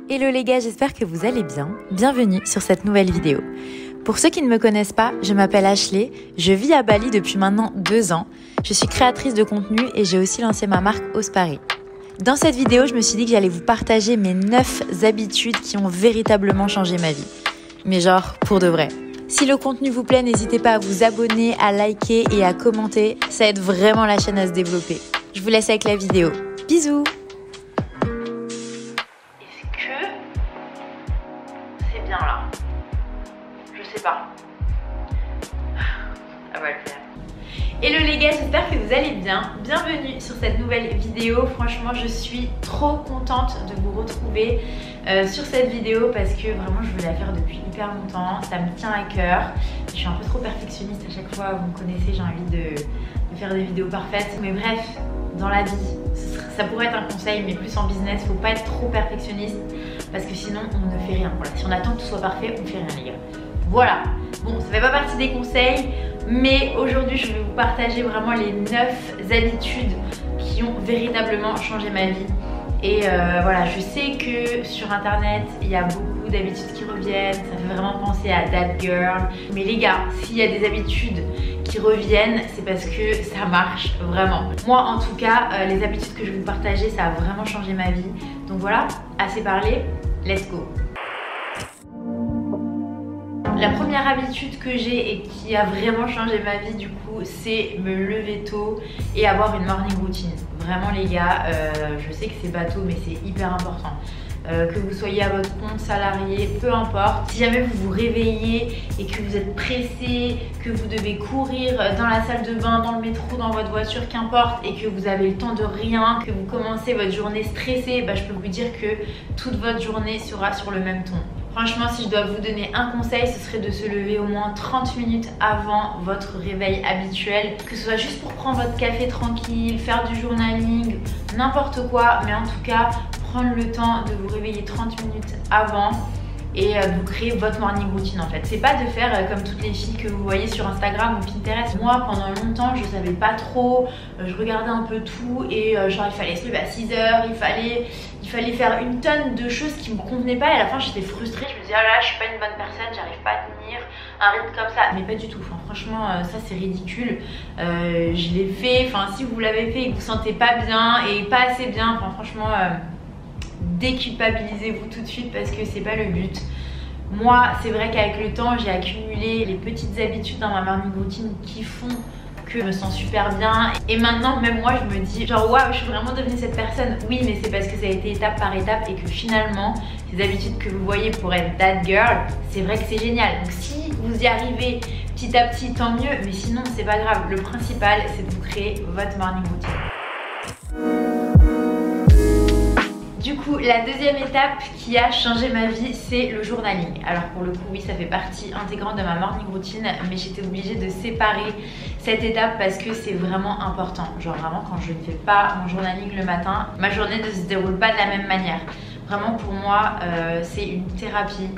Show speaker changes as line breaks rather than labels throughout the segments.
Hello les gars, j'espère que vous allez bien. Bienvenue sur cette nouvelle vidéo. Pour ceux qui ne me connaissent pas, je m'appelle Ashley, je vis à Bali depuis maintenant 2 ans. Je suis créatrice de contenu et j'ai aussi lancé ma marque Ospari. Dans cette vidéo, je me suis dit que j'allais vous partager mes 9 habitudes qui ont véritablement changé ma vie. Mais genre, pour de vrai. Si le contenu vous plaît, n'hésitez pas à vous abonner, à liker et à commenter. Ça aide vraiment la chaîne à se développer. Je vous laisse avec la vidéo. Bisous!
Bien là, je sais pas, ça va le faire. Hello les gars, j'espère que vous allez bien. Bienvenue sur cette nouvelle vidéo. Franchement, je suis trop contente de vous retrouver sur cette vidéo parce que vraiment je voulais la faire depuis hyper longtemps. Ça me tient à cœur. Je suis un peu trop perfectionniste à chaque fois, vous me connaissez, j'ai envie de faire des vidéos parfaites. Mais bref, dans la vie, ça pourrait être un conseil, mais plus en business, faut pas être trop perfectionniste parce que sinon on ne fait rien. Voilà, si on attend que tout soit parfait, on fait rien les gars. Voilà, bon, ça fait pas partie des conseils, mais aujourd'hui je vais vous partager vraiment les 9 habitudes qui ont véritablement changé ma vie. Et voilà, je sais que sur internet il y a beaucoup d'habitudes qui reviennent, ça fait vraiment penser à That Girl. Mais les gars, s'il y a des habitudes qui reviennent, c'est parce que ça marche vraiment. Moi en tout cas, les habitudes que je vais vous partager, ça a vraiment changé ma vie. Donc voilà, assez parlé, let's go. La première habitude que j'ai et qui a vraiment changé ma vie du coup, c'est me lever tôt et avoir une morning routine. Vraiment les gars, je sais que c'est bateau mais c'est hyper important. Que vous soyez à votre compte, salarié, peu importe. Si jamais vous vous réveillez et que vous êtes pressé, que vous devez courir dans la salle de bain, dans le métro, dans votre voiture, qu'importe, et que vous avez le temps de rien, que vous commencez votre journée stressée, bah, je peux vous dire que toute votre journée sera sur le même ton. Franchement, si je dois vous donner un conseil, ce serait de se lever au moins 30 minutes avant votre réveil habituel. Que ce soit juste pour prendre votre café tranquille, faire du journaling, n'importe quoi. Mais en tout cas, prendre le temps de vous réveiller 30 minutes avant et de vous créer votre morning routine en fait. C'est pas de faire comme toutes les filles que vous voyez sur Instagram ou Pinterest. Moi, pendant longtemps, je savais pas trop. Je regardais un peu tout et genre il fallait se lever à 6 h, il fallait faire une tonne de choses qui me convenaient pas et à la fin j'étais frustrée. Je me disais ah là, je suis pas une bonne personne, j'arrive pas à tenir un rythme comme ça. Mais pas du tout. Enfin, franchement, ça c'est ridicule. Je l'ai fait. Enfin, si vous l'avez fait et que vous vous sentez pas bien et pas assez bien, enfin, franchement. Déculpabilisez-vous tout de suite parce que c'est pas le but. Moi, c'est vrai qu'avec le temps, j'ai accumulé les petites habitudes dans ma morning routine qui font que je me sens super bien. Et maintenant, même moi, je me dis genre waouh, je suis vraiment devenue cette personne. Oui, mais c'est parce que ça a été étape par étape et que finalement, ces habitudes que vous voyez pour être that girl, c'est vrai que c'est génial. Donc si vous y arrivez petit à petit, tant mieux. Mais sinon, c'est pas grave. Le principal, c'est de vous créer votre morning routine. Du coup, la deuxième étape qui a changé ma vie, c'est le journaling. Alors pour le coup, oui, ça fait partie intégrante de ma morning routine, mais j'étais obligée de séparer cette étape parce que c'est vraiment important. Genre vraiment, quand je ne fais pas mon journaling le matin, ma journée ne se déroule pas de la même manière. Vraiment pour moi, c'est une thérapie.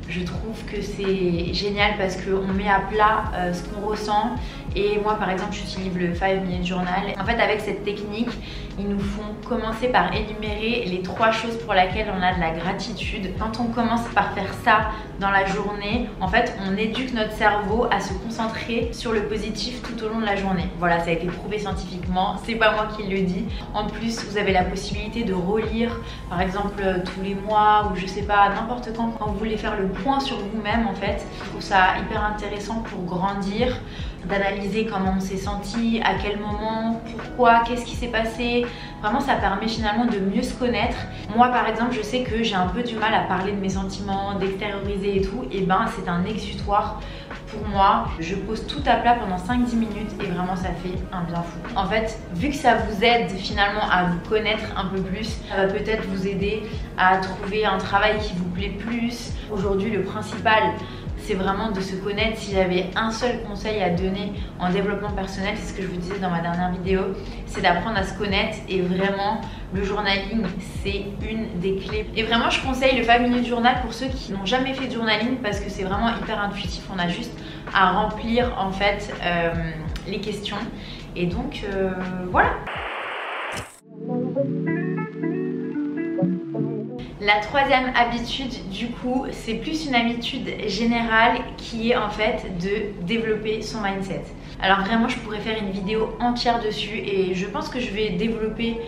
Je trouve que c'est génial parce qu'on met à plat ce qu'on ressent. Et moi par exemple j'utilise le 5 minute journal. En fait avec cette technique, ils nous font commencer par énumérer les 3 choses pour lesquelles on a de la gratitude. Quand on commence par faire ça dans la journée, en fait on éduque notre cerveau à se concentrer sur le positif tout au long de la journée. Voilà, ça a été prouvé scientifiquement, c'est pas moi qui le dis. En plus vous avez la possibilité de relire par exemple tous les mois ou je sais pas, n'importe quand vous voulez faire le point sur vous-même en fait. Je trouve ça hyper intéressant pour grandir, d'analyser comment on s'est senti, à quel moment, pourquoi, qu'est-ce qui s'est passé. Vraiment ça permet finalement de mieux se connaître. Moi par exemple je sais que j'ai un peu du mal à parler de mes sentiments, d'extérioriser et tout. Et ben c'est un exutoire pour moi. Je pose tout à plat pendant 5-10 minutes et vraiment ça fait un bien fou. En fait vu que ça vous aide finalement à vous connaître un peu plus, ça va peut-être vous aider à trouver un travail qui vous plaît plus. Aujourd'hui le principal c'est vraiment de se connaître. Si j'avais un seul conseil à donner en développement personnel, c'est ce que je vous disais dans ma dernière vidéo, c'est d'apprendre à se connaître. Et vraiment le journaling c'est une des clés. Et vraiment je conseille le 5 minute journal pour ceux qui n'ont jamais fait de journaling parce que c'est vraiment hyper intuitif. On a juste à remplir en fait les questions et donc voilà. La troisième habitude, du coup, c'est plus une habitude générale qui est en fait de développer son mindset. Alors vraiment, je pourrais faire une vidéo entière dessus et je pense que je vais développer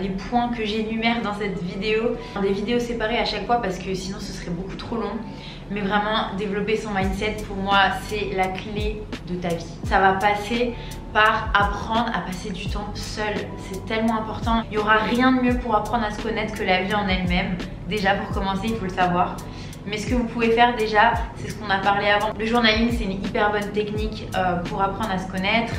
les points que j'énumère dans cette vidéo, dans des vidéos séparées à chaque fois parce que sinon ce serait beaucoup trop long. Mais vraiment, développer son mindset, pour moi, c'est la clé de ta vie. Ça va passer par apprendre à passer du temps seul. C'est tellement important. Il n'y aura rien de mieux pour apprendre à se connaître que la vie en elle-même. Déjà, pour commencer, il faut le savoir. Mais ce que vous pouvez faire déjà, c'est ce qu'on a parlé avant. Le journaling, c'est une hyper bonne technique pour apprendre à se connaître.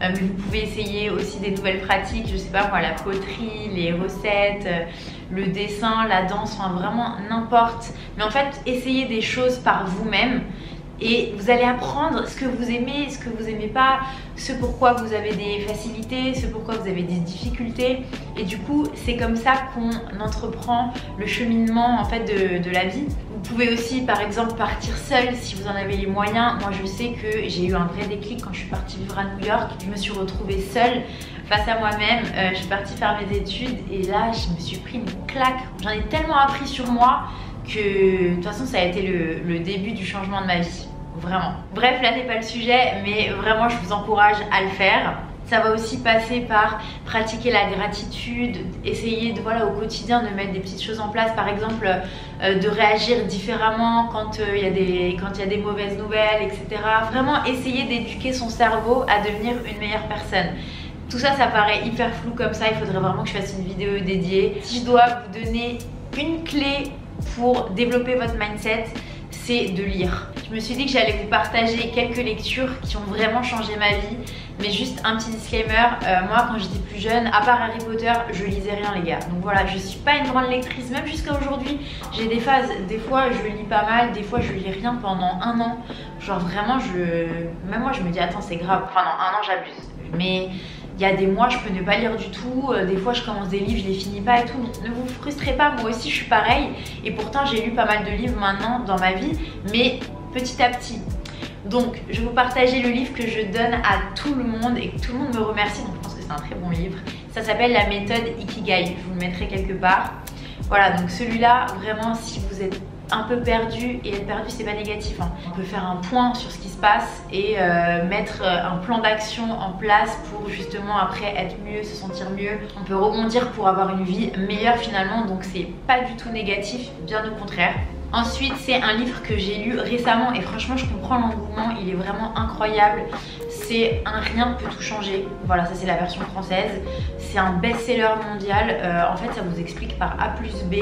Mais vous pouvez essayer aussi des nouvelles pratiques, je sais pas moi, la poterie, les recettes, le dessin, la danse, enfin vraiment n'importe. Mais en fait, essayez des choses par vous-même et vous allez apprendre ce que vous aimez, ce que vous aimez pas, ce pourquoi vous avez des facilités, ce pourquoi vous avez des difficultés. Et du coup, c'est comme ça qu'on entreprend le cheminement en fait de la vie. Vous pouvez aussi par exemple partir seul si vous en avez les moyens. Moi je sais que j'ai eu un vrai déclic quand je suis partie vivre à New York. Je me suis retrouvée seule face à moi-même. Je suis partie faire mes études et là je me suis pris une claque. J'en ai tellement appris sur moi que de toute façon ça a été le début du changement de ma vie. Vraiment. Bref, là n'est pas le sujet, mais vraiment je vous encourage à le faire. Ça va aussi passer par pratiquer la gratitude, essayer de, voilà, au quotidien de mettre des petites choses en place, par exemple de réagir différemment quand il y a des mauvaises nouvelles, etc. Vraiment essayer d'éduquer son cerveau à devenir une meilleure personne. Tout ça, ça paraît hyper flou comme ça, il faudrait vraiment que je fasse une vidéo dédiée. Si je dois vous donner une clé pour développer votre mindset, c'est de lire. Je me suis dit que j'allais vous partager quelques lectures qui ont vraiment changé ma vie. Mais juste un petit disclaimer, moi quand j'étais plus jeune, à part Harry Potter, je lisais rien les gars. Donc voilà, je suis pas une grande lectrice, même jusqu'à aujourd'hui. J'ai des phases, des fois je lis pas mal, des fois je lis rien pendant un an. Genre vraiment, même moi je me dis attends c'est grave, pendant un an j'abuse. Mais il y a des mois je peux ne pas lire du tout, des fois je commence des livres, je les finis pas et tout. Donc ne vous frustrez pas, moi aussi je suis pareil. Et pourtant j'ai lu pas mal de livres maintenant dans ma vie, mais petit à petit. Donc je vais vous partager le livre que je donne à tout le monde et que tout le monde me remercie, donc je pense que c'est un très bon livre. Ça s'appelle la méthode Ikigai, je vous le mettrai quelque part. Voilà, donc celui-là, vraiment si vous êtes un peu perdu, et être perdu c'est pas négatif, hein. On peut faire un point sur ce qui se passe et mettre un plan d'action en place pour justement après être mieux, se sentir mieux. On peut rebondir pour avoir une vie meilleure finalement, donc c'est pas du tout négatif, bien au contraire. Ensuite, c'est un livre que j'ai lu récemment et franchement, je comprends l'engouement, il est vraiment incroyable. C'est Un rien peut tout changer. Voilà, ça c'est la version française. C'est un best-seller mondial. En fait, ça vous explique par A plus B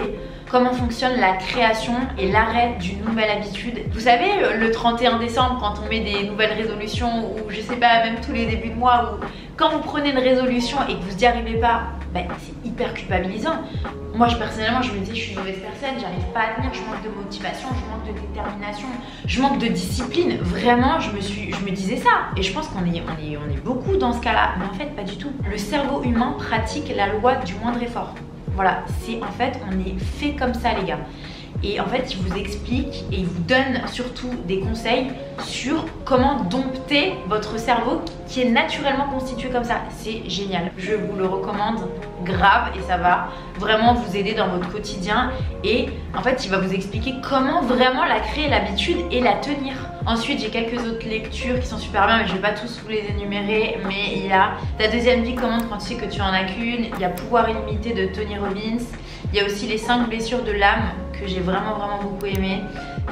comment fonctionne la création et l'arrêt d'une nouvelle habitude. Vous savez, le 31 décembre, quand on met des nouvelles résolutions ou je sais pas, même tous les débuts de mois, ou quand vous prenez une résolution et que vous n'y arrivez pas, ben, c'est hyper culpabilisant. Moi personnellement je me dis je suis une mauvaise personne, j'arrive pas à tenir, je manque de motivation, je manque de détermination, je manque de discipline. Vraiment je me disais ça. Et je pense qu'on est beaucoup dans ce cas là. Mais en fait pas du tout. Le cerveau humain pratique la loi du moindre effort. Voilà, c'est en fait on est fait comme ça les gars. Et en fait il vous explique et il vous donne surtout des conseils sur comment dompter votre cerveau qui est naturellement constitué comme ça. C'est génial, je vous le recommande grave et ça va vraiment vous aider dans votre quotidien. Et en fait il va vous expliquer comment vraiment la créer l'habitude et la tenir. Ensuite j'ai quelques autres lectures qui sont super bien mais je vais pas tous vous les énumérer. Mais il y a Ta deuxième vie commence quand tu sais que tu en as qu'une. Il y a Pouvoir illimité de Tony Robbins. Il y a aussi Les 5 blessures de l'âme que j'ai vraiment beaucoup aimé.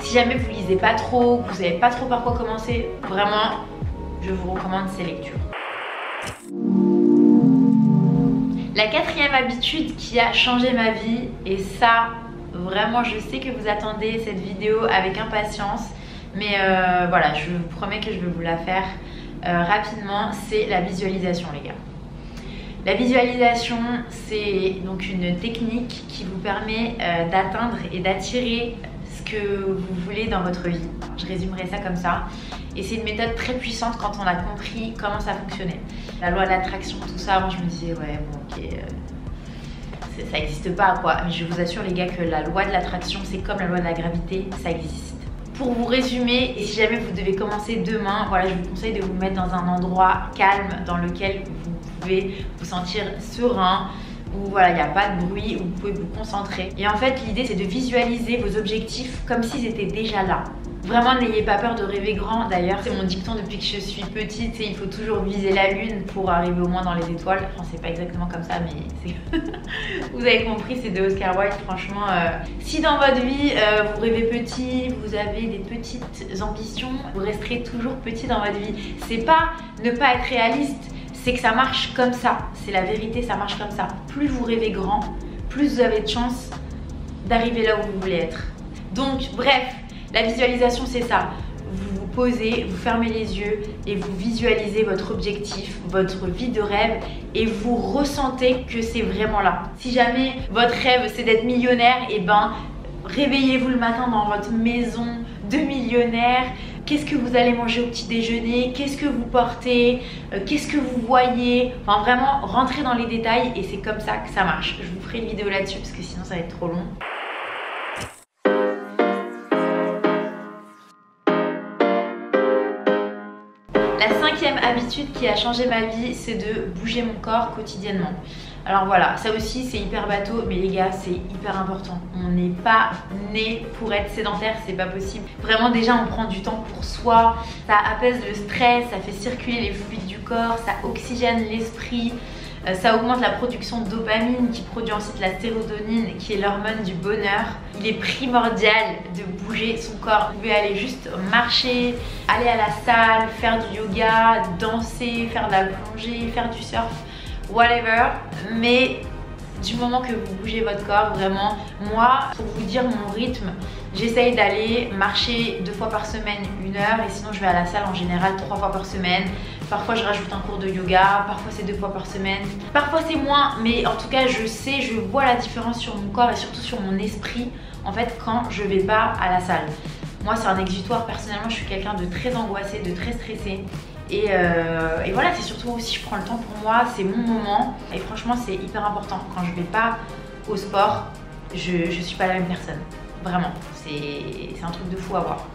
Si jamais vous lisez pas trop, que vous savez pas trop par quoi commencer, vraiment je vous recommande ces lectures. La quatrième habitude qui a changé ma vie, et ça vraiment je sais que vous attendez cette vidéo avec impatience, mais voilà, je vous promets que je vais vous la faire rapidement, c'est la visualisation les gars. La visualisation, c'est donc une technique qui vous permet d'atteindre et d'attirer ce que vous voulez dans votre vie. Je résumerai ça comme ça. Et c'est une méthode très puissante quand on a compris comment ça fonctionnait. La loi de l'attraction, tout ça, moi je me disais ouais bon ok, ça n'existe pas quoi. Mais je vous assure les gars que la loi de l'attraction, c'est comme la loi de la gravité, ça existe. Pour vous résumer, et si jamais vous devez commencer demain, voilà, je vous conseille de vous mettre dans un endroit calme dans lequel vous pouvez vous sentir serein, où voilà, il n'y a pas de bruit, où vous pouvez vous concentrer. Et en fait, l'idée, c'est de visualiser vos objectifs comme s'ils étaient déjà là. Vraiment, n'ayez pas peur de rêver grand. D'ailleurs, c'est mon dicton depuis que je suis petite, il faut toujours viser la lune pour arriver au moins dans les étoiles. Enfin, c'est pas exactement comme ça, mais c'est... Vous avez compris, c'est de Oscar Wilde. Franchement, si dans votre vie, vous rêvez petit, vous avez des petites ambitions, vous resterez toujours petit dans votre vie. C'est pas ne pas être réaliste, c'est que ça marche comme ça. C'est la vérité, ça marche comme ça. Plus vous rêvez grand, plus vous avez de chance d'arriver là où vous voulez être. Donc, bref, la visualisation, c'est ça. Vous vous posez, vous fermez les yeux et vous visualisez votre objectif, votre vie de rêve et vous ressentez que c'est vraiment là. Si jamais votre rêve, c'est d'être millionnaire, et ben, réveillez-vous le matin dans votre maison de millionnaire. Qu'est-ce que vous allez manger au petit déjeuner? Qu'est-ce que vous portez? Qu'est-ce que vous voyez? Enfin, vraiment, rentrez dans les détails et c'est comme ça que ça marche. Je vous ferai une vidéo là-dessus parce que sinon ça va être trop long. La 5e habitude qui a changé ma vie, c'est de bouger mon corps quotidiennement. Alors voilà, ça aussi c'est hyper bateau, mais les gars, c'est hyper important. On n'est pas né pour être sédentaire, c'est pas possible. Vraiment, déjà, on prend du temps pour soi, ça apaise le stress, ça fait circuler les fluides du corps, ça oxygène l'esprit. Ça augmente la production de dopamine qui produit ensuite la sérotonine qui est l'hormone du bonheur. Il est primordial de bouger son corps. Vous pouvez aller juste marcher, aller à la salle, faire du yoga, danser, faire de la plongée, faire du surf, whatever. Mais du moment que vous bougez votre corps, vraiment, moi, pour vous dire mon rythme, j'essaye d'aller marcher 2 fois par semaine 1 heure et sinon je vais à la salle en général 3 fois par semaine. Parfois je rajoute un cours de yoga, parfois c'est 2 fois par semaine, parfois c'est moins, mais en tout cas je vois la différence sur mon corps et surtout sur mon esprit en fait quand je vais pas à la salle. Moi c'est un exutoire, personnellement je suis quelqu'un de très angoissé, de très stressé. Et voilà, c'est surtout si je prends le temps pour moi, c'est mon moment. Et franchement, c'est hyper important. Quand je vais pas au sport, je suis pas la même personne. Vraiment, c'est un truc de fou à voir.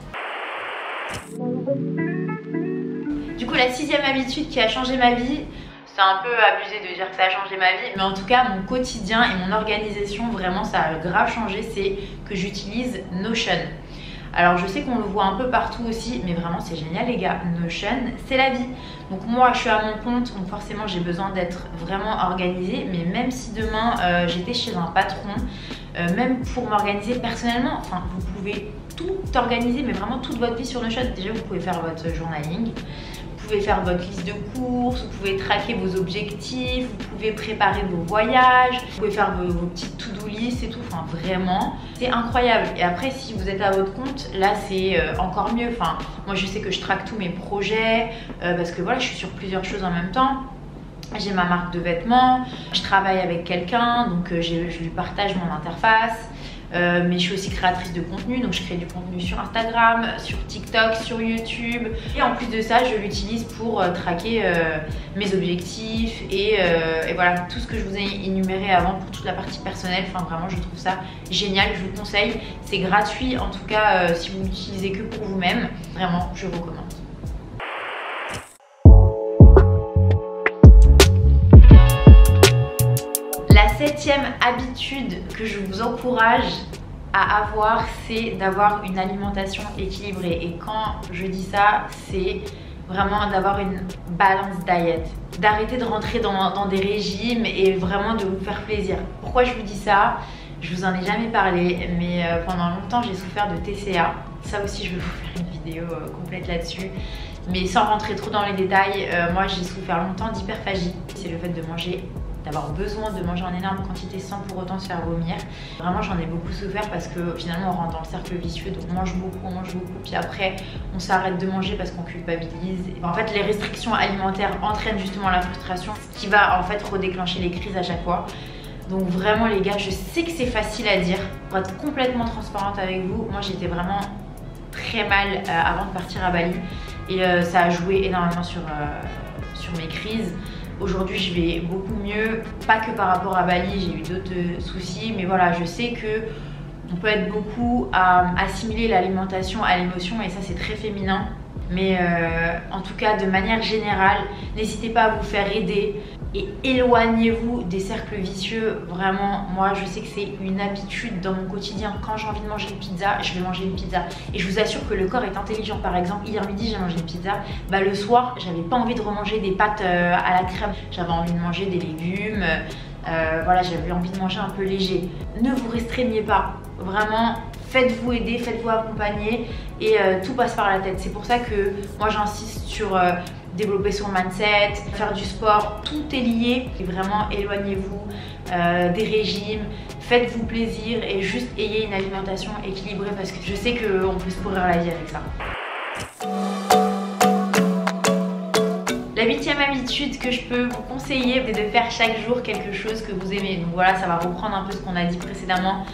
Du coup, la 6e habitude qui a changé ma vie, c'est un peu abusé de dire que ça a changé ma vie, mais en tout cas, mon quotidien et mon organisation, vraiment, ça a grave changé, c'est que j'utilise Notion. Alors je sais qu'on le voit un peu partout aussi, mais vraiment c'est génial les gars, Notion, c'est la vie. Donc moi je suis à mon compte, donc forcément j'ai besoin d'être vraiment organisée, mais même si demain j'étais chez un patron, même pour m'organiser personnellement, enfin vous pouvez tout organiser, mais vraiment toute votre vie sur Notion. Déjà vous pouvez faire votre journaling, vous pouvez faire votre liste de courses, vous pouvez traquer vos objectifs, vous pouvez préparer vos voyages, vous pouvez faire vos petites to-do list et tout, enfin vraiment, c'est incroyable. Et après si vous êtes à votre compte, là c'est encore mieux. Enfin, moi je sais que je traque tous mes projets parce que voilà, je suis sur plusieurs choses en même temps. J'ai ma marque de vêtements, je travaille avec quelqu'un, donc je lui partage mon interface. Mais je suis aussi créatrice de contenu, donc je crée du contenu sur Instagram, sur TikTok, sur YouTube. Et en plus de ça, je l'utilise pour traquer mes objectifs et voilà, tout ce que je vous ai énuméré avant pour toute la partie personnelle. Enfin vraiment, je trouve ça génial, je vous conseille. C'est gratuit, en tout cas, si vous l'utilisez que pour vous-même. Vraiment, je recommande. La 7e habitude que je vous encourage à avoir, c'est d'avoir une alimentation équilibrée. Et quand je dis ça, c'est vraiment d'avoir une balance diet. D'arrêter de rentrer dans des régimes et vraiment de vous faire plaisir. Pourquoi je vous dis ça? Je vous en ai jamais parlé, mais pendant longtemps j'ai souffert de TCA. Ça aussi je vais vous faire une vidéo complète là-dessus. Mais sans rentrer trop dans les détails, moi j'ai souffert longtemps d'hyperphagie. C'est le fait de manger, d'avoir besoin de manger en énorme quantité sans pour autant se faire vomir. Vraiment j'en ai beaucoup souffert parce que finalement on rentre dans le cercle vicieux, donc on mange beaucoup, puis après on s'arrête de manger parce qu'on culpabilise. En fait les restrictions alimentaires entraînent justement la frustration, ce qui va en fait redéclencher les crises à chaque fois. Donc vraiment les gars, je sais que c'est facile à dire. Pour être complètement transparente avec vous, moi j'étais vraiment très mal avant de partir à Bali. Et ça a joué énormément sur mes crises. Aujourd'hui je vais beaucoup mieux, pas que par rapport à Bali, j'ai eu d'autres soucis, mais voilà, je sais que on peut être beaucoup à assimiler l'alimentation à l'émotion et ça c'est très féminin. Mais en tout cas de manière générale, n'hésitez pas à vous faire aider. et éloignez-vous des cercles vicieux. Vraiment, moi je sais que c'est une habitude dans mon quotidien. Quand j'ai envie de manger une pizza, je vais manger une pizza. Et je vous assure que le corps est intelligent. Par exemple, hier midi j'ai mangé une pizza, bah le soir j'avais pas envie de remanger des pâtes à la crème. J'avais envie de manger des légumes, voilà, j'avais envie de manger un peu léger. Ne vous restreignez pas, vraiment. Faites-vous aider, faites-vous accompagner et tout passe par la tête. C'est pour ça que moi j'insiste sur développer son mindset, faire du sport, tout est lié. Et vraiment éloignez-vous des régimes, faites-vous plaisir et juste ayez une alimentation équilibrée parce que je sais qu'on peut se pourrir la vie avec ça. La 8e habitude que je peux vous conseiller, c'est de faire chaque jour quelque chose que vous aimez. Donc voilà, ça va reprendre un peu ce qu'on a dit précédemment.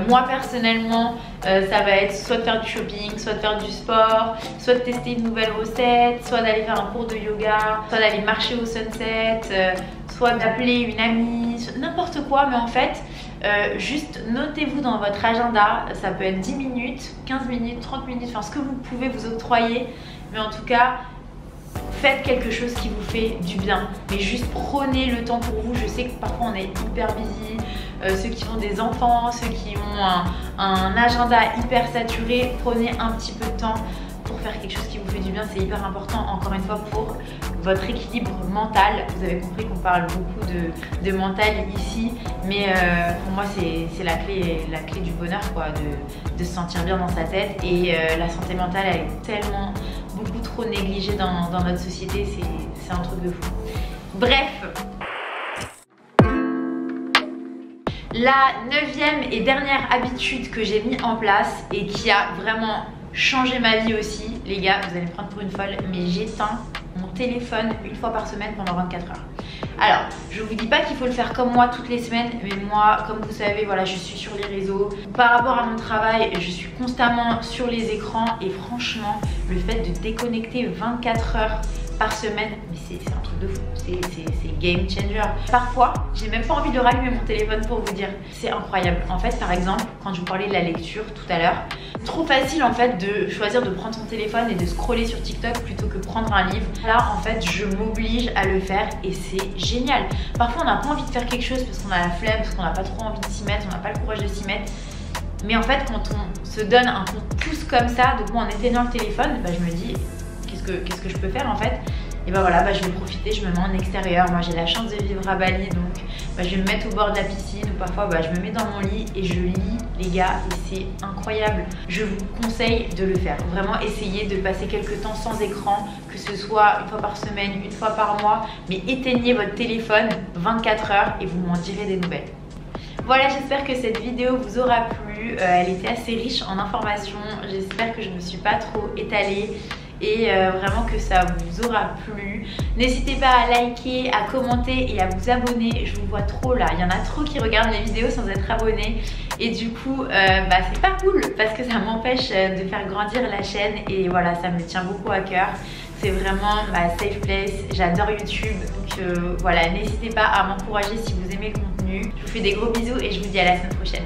Moi personnellement, ça va être soit de faire du shopping, soit de faire du sport, soit de tester une nouvelle recette, soit d'aller faire un cours de yoga, soit d'aller marcher au sunset, soit d'appeler une amie, n'importe quoi. Mais en fait, juste notez-vous dans votre agenda, ça peut être 10 minutes, 15 minutes, 30 minutes, enfin ce que vous pouvez vous octroyer. Mais en tout cas, faites quelque chose qui vous fait du bien, mais juste prenez le temps pour vous. Je sais que parfois on est hyper busy, ceux qui ont des enfants, ceux qui ont un agenda hyper saturé, prenez un petit peu de temps pour faire quelque chose qui vous fait du bien. C'est hyper important, encore une fois, pour votre équilibre mental. Vous avez compris qu'on parle beaucoup de mental ici, mais pour moi c'est la clé du bonheur, quoi, de se sentir bien dans sa tête. Et la santé mentale, elle est tellement beaucoup trop négligée dans notre société, c'est un truc de fou. Bref, la 9e et dernière habitude que j'ai mis en place et qui a vraiment changé ma vie aussi, les gars, vous allez me prendre pour une folle, mais j'éteins mon téléphone une fois par semaine pendant 24 heures. Alors, je vous dis pas qu'il faut le faire comme moi toutes les semaines, mais moi, comme vous savez, voilà, je suis sur les réseaux. Par rapport à mon travail, je suis constamment sur les écrans et franchement, le fait de déconnecter 24 heures par semaine, mais c'est un truc de fou, c'est game changer. Parfois, j'ai même pas envie de rallumer mon téléphone pour vous dire, c'est incroyable. En fait, par exemple, quand je vous parlais de la lecture tout à l'heure, trop facile en fait de choisir de prendre son téléphone et de scroller sur TikTok plutôt que prendre un livre. Là, en fait, je m'oblige à le faire et c'est génial. Parfois, on n'a pas envie de faire quelque chose parce qu'on a la flemme, parce qu'on n'a pas trop envie de s'y mettre, on n'a pas le courage de s'y mettre. Mais en fait, quand on se donne un coup de pouce comme ça, donc moi en éteignant le téléphone, bah, je me dis qu'est-ce que je peux faire en fait. Et bah voilà, je vais profiter, je me mets en extérieur. Moi j'ai la chance de vivre à Bali, donc je vais me mettre au bord de la piscine ou parfois je me mets dans mon lit et je lis, les gars, et c'est incroyable. Je vous conseille de le faire. Vraiment, essayez de passer quelques temps sans écran, que ce soit une fois par semaine, une fois par mois, mais éteignez votre téléphone 24 heures et vous m'en direz des nouvelles. Voilà, j'espère que cette vidéo vous aura plu. Elle était assez riche en informations. J'espère que je ne me suis pas trop étalée et vraiment que ça vous aura plu. N'hésitez pas à liker, à commenter et à vous abonner. Je vous vois trop là, il y en a trop qui regardent mes vidéos sans être abonnés et du coup c'est pas cool parce que ça m'empêche de faire grandir la chaîne et voilà, ça me tient beaucoup à cœur. C'est vraiment ma safe place, j'adore YouTube, donc voilà, n'hésitez pas à m'encourager si vous aimez le contenu. Je vous fais des gros bisous et je vous dis à la semaine prochaine.